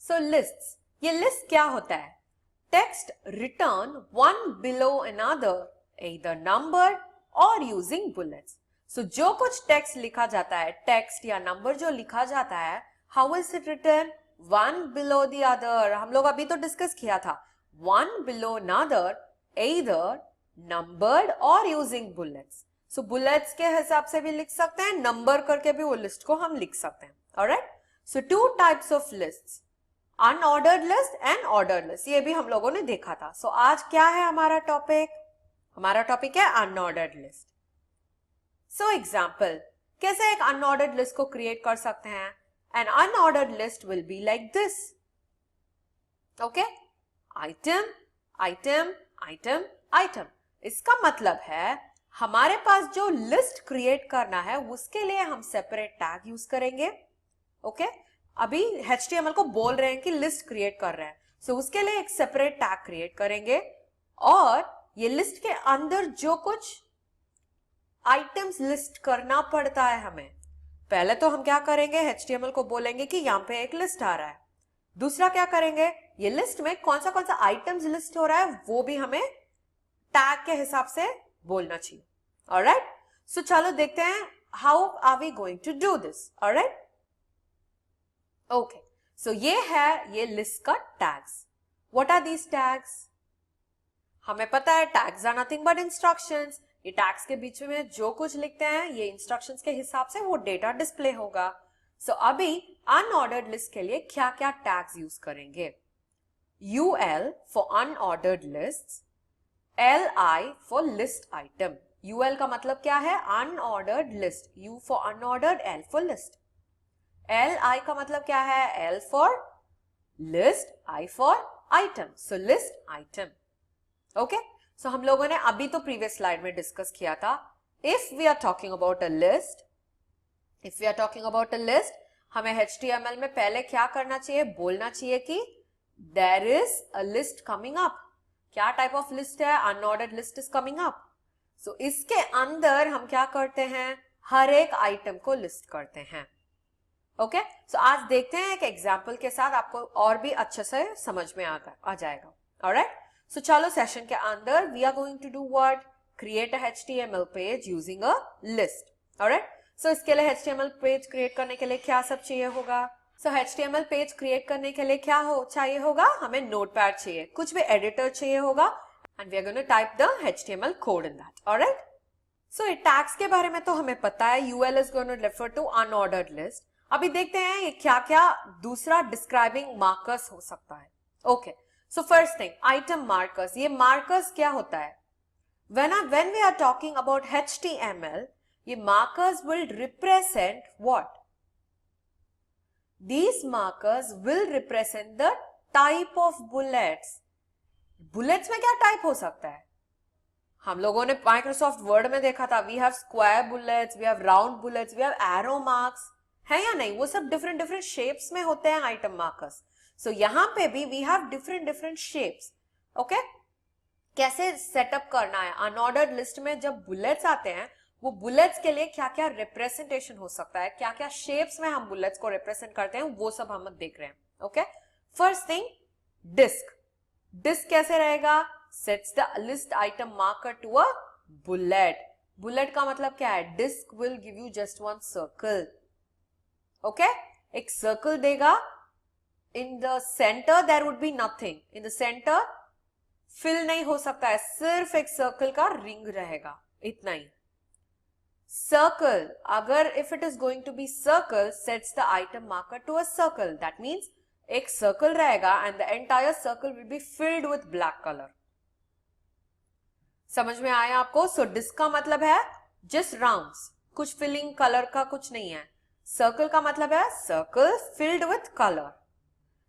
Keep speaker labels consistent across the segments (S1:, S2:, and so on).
S1: सो lists, ये list क्या होता है? Text return one below another either numbered और यूजिंग बुलेट्स. सो जो कुछ टेक्स्ट लिखा जाता है, टेक्स्ट या नंबर जो लिखा जाता है, how is it return? One below the other. हम लोग अभी तो डिस्कस किया था, one below another either numbered और यूजिंग बुलेट्स. सो बुलेट्स के हिसाब से भी लिख सकते हैं, नंबर करके भी वो लिस्ट को हम लिख सकते हैं. Alright, so two types of lists, unordered list and ordered list. ये भी हम लोगों ने देखा था. सो आज क्या है हमारा टॉपिक? हमारा टॉपिक है अनऑर्डर्ड लिस्ट. सो एग्जाम्पल, कैसे एक अनऑर्डर्ड लिस्ट को क्रिएट कर सकते हैं? An unordered list will be like this. Okay, item item item item. इसका मतलब है हमारे पास जो लिस्ट क्रिएट करना है उसके लिए हम सेपरेट टैग यूज करेंगे. ओके, अभी HTML को बोल रहे हैं कि लिस्ट क्रिएट कर रहे हैं, सो उसके लिए एक सेपरेट टैग क्रिएट करेंगे और ये लिस्ट के अंदर जो कुछ आइटम्स लिस्ट करना पड़ता है हमें, पहले तो हम क्या करेंगे, HTML को बोलेंगे कि यहाँ पे एक लिस्ट आ रहा है. दूसरा क्या करेंगे, ये लिस्ट में कौन सा आइटम्स लिस्ट हो रहा है वो भी हमें टैग के हिसाब से बोलना चाहिए. ऑलराइट, सो चलो देखते हैं how are we going to do this. Alright, okay, so ये है ये लिस्ट का tags. What are these tags? हमें पता है tags are nothing but instructions. ये टैग्स के बीच में जो कुछ लिखते हैं ये इंस्ट्रक्शंस के हिसाब से वो डेटा डिस्प्ले होगा. सो अभी अनऑर्डर्ड लिस्ट के लिए क्या क्या टैग्स यूज करेंगे? UL for unordered lists, LI for list item. UL का मतलब क्या है? Unordered list. U for unordered, L for list. LI का मतलब क्या है? L for list, I for item. So list item. Okay, so हम लोगों ने अभी तो प्रीवियस स्लाइड में डिस्कस किया था, if we are talking about a list, हमें HTML में पहले क्या करना चाहिए? बोलना चाहिए कि there is a list coming up. क्या टाइप ऑफ लिस्ट है? Unordered list is coming up. So इसके अंदर हम क्या करते हैं? हर एक आइटम को लिस्ट करते हैं. ओके, सो आज देखते हैं एक एग्जाम्पल के साथ, आपको और भी अच्छे से समझ में आ जाएगा. ऑलराइट, सो चलो सेशन के अंदर we are going to do what? Create a HTML page using a list. Alright, so इसके लिए HTML पेज क्रिएट करने के लिए क्या सब चाहिए होगा? सो HTML पेज क्रिएट करने के लिए क्या चाहिए होगा? हमें नोटपैड चाहिए, कुछ भी एडिटर चाहिए होगा, and we are going to type the HTML code in that. Alright, so ये टैग्स के बारे में तो हमें पता है, UL is going to refer to unordered list. अभी देखते हैं ये क्या क्या दूसरा डिस्क्राइबिंग मार्कर्स हो सकता है. Okay, so first thing, item markers. ये मार्कर्स क्या होता है? when we are talking about HTML, ये markers will represent what? These markers will represent the type of bullets. bullets में क्या टाइप हो सकता है? हम लोगों ने माइक्रोसॉफ्ट वर्ड में देखा था, we have square bullets, we have round bullets, we have arrow marks, है या नहीं? वो सब डिफरेंट शेप्स में होते हैं आइटम मार्कर्स. सो यहाँ पे भी we have different shapes. Okay, कैसे सेटअप करना है? अनऑर्डर्ड लिस्ट में जब बुलेट्स आते हैं, वो बुलेट्स के लिए क्या क्या रिप्रेजेंटेशन हो सकता है, क्या क्या शेप्स में हम बुलेट्स को रिप्रेजेंट करते हैं, वो सब हम देख रहे हैं. Okay, first thing, disc. Disc कैसे रहेगा? Sets the list item marker to a bullet. Bullet का मतलब क्या है? Disc will give you just one circle. Okay, एक सर्कल देगा. In the center there would be nothing. In the center fill नहीं हो सकता है, सिर्फ एक सर्कल का रिंग रहेगा, इतना ही. सर्कल, अगर if it is going to be circle, sets the item marker to a circle. That means एक सर्कल रहेगा and the entire circle will be filled with black colour. समझ में आया आपको? सो डिस्क का मतलब है जस्ट राउंड्स, कुछ फिलिंग कलर का कुछ नहीं है. सर्कल का मतलब है circle filled with colour.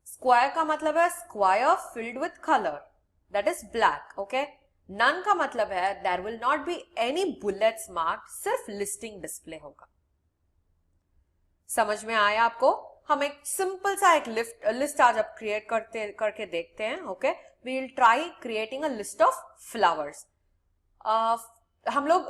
S1: Square का मतलब है square filled with colour, that is black. okay, none का मतलब है there will not be any bullets marked, सिर्फ लिस्टिंग डिस्प्ले होगा. समझ में आया आपको? हम एक सिंपल सा एक लिस्ट आज अब क्रिएट करके देखते हैं. Okay, we will try creating a list of flowers. हम लोग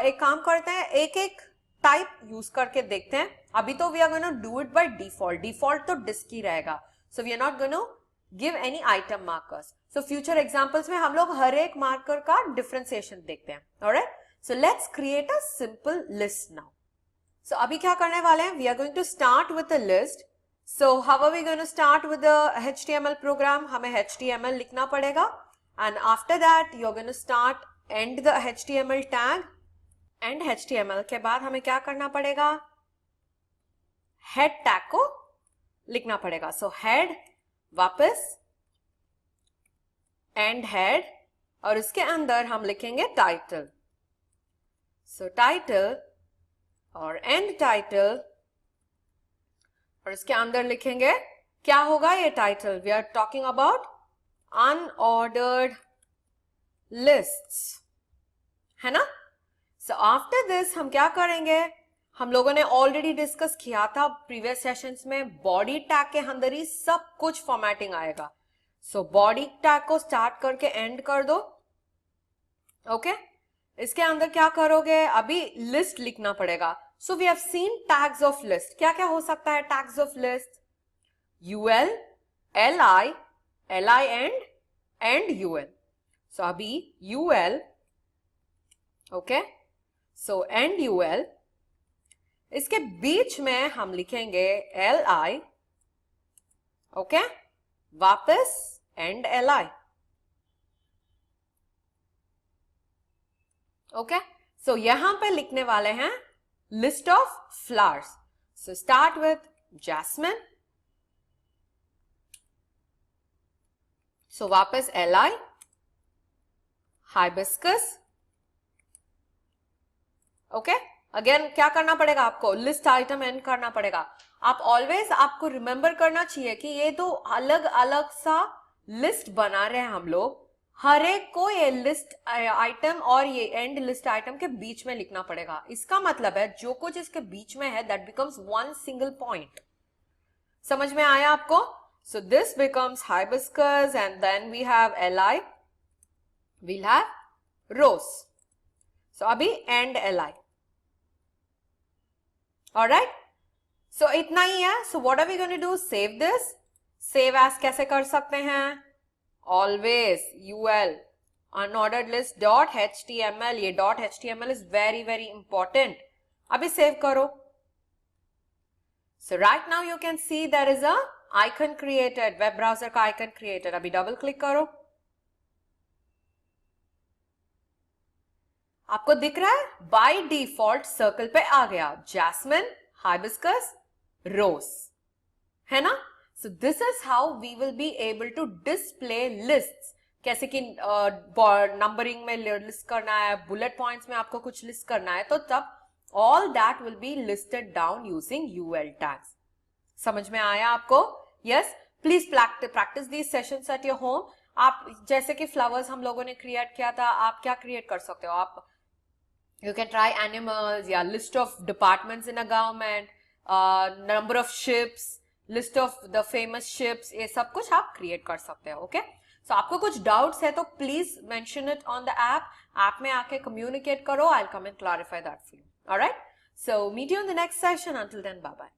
S1: एक काम करते हैं, एक एक टाइप यूज करके देखते हैं. अभी तो we are going to do it by default. Default तो डिस्क ही रहेगा. So we are not going to give any item markers. So future examples में हम लोग हर एक marker का differentiation देखते हैं. Alright? So let's create a simple list now. So अभी क्या करने वाले हैं? We are going to start with a list. So how are we going to start with the HTML program? हमें HTML लिखना पड़ेगा. And after that you're going to start end the HTML tag. And HTML के बाद हमें क्या करना पड़ेगा? Head tag को लिखना पड़ेगा. So head वापस end head और इसके अंदर हम लिखेंगे title. So title और end title और इसके अंदर लिखेंगे क्या होगा ये title? We are talking about unordered lists, है ना? So after this हम क्या करेंगे? हम लोगों ने ऑलरेडी डिस्कस किया था प्रीवियस सेशंस में, बॉडी टैग के अंदर ही सब कुछ फॉर्मेटिंग आएगा. सो बॉडी टैग को स्टार्ट करके एंड कर दो. ओके इसके अंदर क्या करोगे? अभी लिस्ट लिखना पड़ेगा. So we have seen tags of list. क्या क्या हो सकता है tags of list? UL, LI, LI end UL. So अभी UL, okay so end UL, इसके बीच में हम लिखेंगे एल आई, ओके वापस end L I. Okay so यहां पे लिखने वाले हैं list of flowers. So start with jasmine. So वापस L I, hibiscus. Okay again क्या करना पड़ेगा आपको? लिस्ट आइटम एंड करना पड़ेगा. आप ऑलवेज आपको रिमेंबर करना चाहिए कि ये तो अलग अलग सा लिस्ट बना रहे हैं हम लोग. हर एक को ये लिस्ट आइटम और ये एंड लिस्ट आइटम के बीच में लिखना पड़ेगा. इसका मतलब है जो कुछ इसके बीच में है that becomes one single point. समझ में आया आपको? So this becomes hibiscus and then we have LI, we'll have rose. So अभी एंड एलआई. Alright, so इतना ही है. So what are we going to do? Save this. Save as कैसे कर सकते हैं? Always ul unordered list dot html. ये dot html is very very important. अभी save करो. So right now you can see there is a icon created. Web browser का icon created. अभी double click करो. आपको दिख रहा है बाय डिफॉल्ट सर्कल पे आ गया जैस्मिन, हाइबिस्कस, रोज, है ना? So this is how we will be able to display lists. कैसे कि नंबरिंग में लिस्ट करना है, बुलेट पॉइंट्स में आपको कुछ लिस्ट करना है, तो तब all that will be listed down using UL tags. समझ में आया आपको? Yes, please practice these sessions at your home. आप जैसे कि फ्लावर्स हम लोगों ने क्रिएट किया था, आप क्या क्रिएट कर सकते हो? आप you can try animals, yeah, list of departments in a government, number of ships, list of the famous ships, ये सब कुछ आप create कर सकते हो. ओके सो आपको कुछ डाउट्स है तो please mention it on the app में आके कम्युनिकेट करो. I'll come and clarify that for you. All right, so meet you in the next session. Until then, bye bye.